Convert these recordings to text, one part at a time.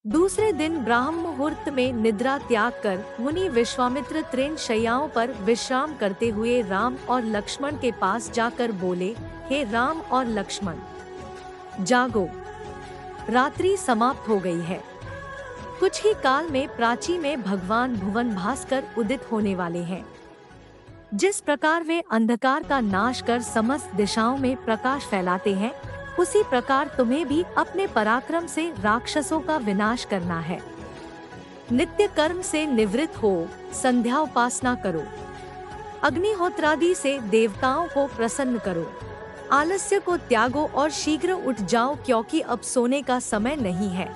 दूसरे दिन ब्राह्म मुहूर्त में निद्रा त्याग कर मुनि विश्वामित्र तृण शैयाओं पर विश्राम करते हुए राम और लक्ष्मण के पास जाकर बोले, हे राम और लक्ष्मण, जागो, रात्रि समाप्त हो गई है। कुछ ही काल में प्राची में भगवान भुवन भास्कर उदित होने वाले हैं। जिस प्रकार वे अंधकार का नाश कर समस्त दिशाओं में प्रकाश फैलाते हैं, उसी प्रकार तुम्हें भी अपने पराक्रम से राक्षसों का विनाश करना है। नित्य कर्म से निवृत्त हो संध्या उपासना करो, अग्निहोत्रादि से देवताओं को प्रसन्न करो, आलस्य को त्यागो और शीघ्र उठ जाओ, क्योंकि अब सोने का समय नहीं है।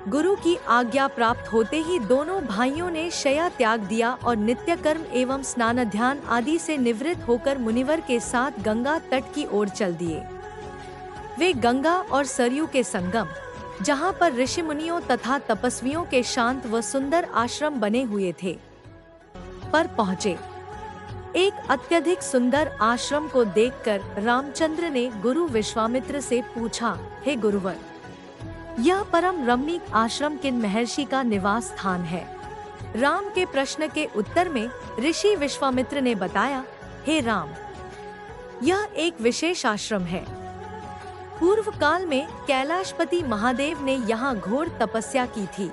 गुरु की आज्ञा प्राप्त होते ही दोनों भाइयों ने शय्या त्याग दिया और नित्य कर्म एवं स्नान ध्यान आदि से निवृत्त होकर मुनिवर के साथ गंगा तट की ओर चल दिए। वे गंगा और सरयू के संगम, जहाँ पर ऋषि मुनियों तथा तपस्वियों के शांत व सुंदर आश्रम बने हुए थे, पर पहुँचे। एक अत्यधिक सुंदर आश्रम को देखकर रामचंद्र ने गुरु विश्वामित्र से पूछा, हे गुरुवर, यह परम रमणीक आश्रम किन महर्षि का निवास स्थान है? राम के प्रश्न के उत्तर में ऋषि विश्वामित्र ने बताया, हे राम, यह एक विशेष आश्रम है। पूर्व काल में कैलाशपति महादेव ने यहाँ घोर तपस्या की थी।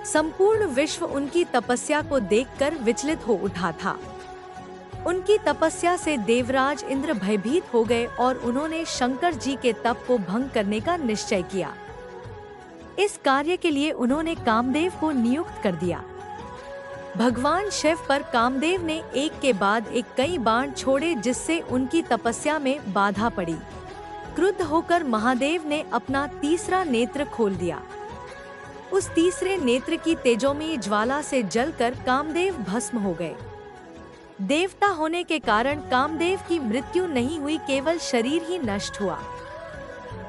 संपूर्ण विश्व उनकी तपस्या को देखकर विचलित हो उठा था। उनकी तपस्या से देवराज इंद्र भयभीत हो गए और उन्होंने शंकर जी के तप को भंग करने का निश्चय किया। इस कार्य के लिए उन्होंने कामदेव को नियुक्त कर दिया। भगवान शिव पर कामदेव ने एक के बाद एक कई बाण छोड़े, जिससे उनकी तपस्या में बाधा पड़ी। क्रुद्ध होकर महादेव ने अपना तीसरा नेत्र खोल दिया। उस तीसरे नेत्र की तेजोमयी ज्वाला से जलकर कामदेव भस्म हो गए। देवता होने के कारण कामदेव की मृत्यु नहीं हुई, केवल शरीर ही नष्ट हुआ।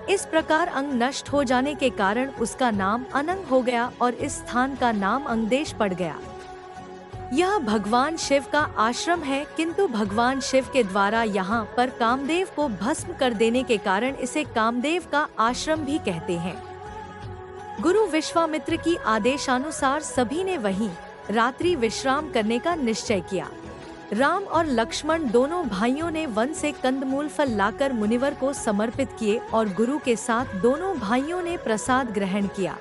इस प्रकार अंग नष्ट हो जाने के कारण उसका नाम अनंग हो गया और इस स्थान का नाम अंगदेश पड़ गया। यह भगवान शिव का आश्रम है, किंतु भगवान शिव के द्वारा यहाँ पर कामदेव को भस्म कर देने के कारण इसे कामदेव का आश्रम भी कहते हैं। गुरु विश्वामित्र की आदेशानुसार सभी ने वहीं रात्रि विश्राम करने का निश्चय किया। राम और लक्ष्मण दोनों भाइयों ने वन से कंदमूल फल लाकर मुनिवर को समर्पित किए और गुरु के साथ दोनों भाइयों ने प्रसाद ग्रहण किया।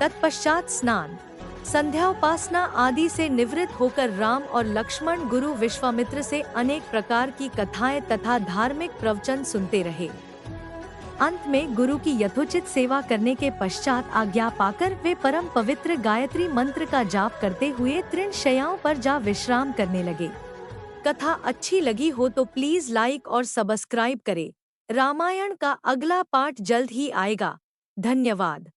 तत्पश्चात स्नान, संध्या उपासना आदि से निवृत्त होकर राम और लक्ष्मण गुरु विश्वामित्र से अनेक प्रकार की कथाएं तथा धार्मिक प्रवचन सुनते रहे। अंत में गुरु की यथोचित सेवा करने के पश्चात आज्ञा पाकर वे परम पवित्र गायत्री मंत्र का जाप करते हुए तृण शैयाओं पर जा विश्राम करने लगे। कथा अच्छी लगी हो तो प्लीज लाइक और सब्सक्राइब करें। रामायण का अगला पार्ट जल्द ही आएगा। धन्यवाद।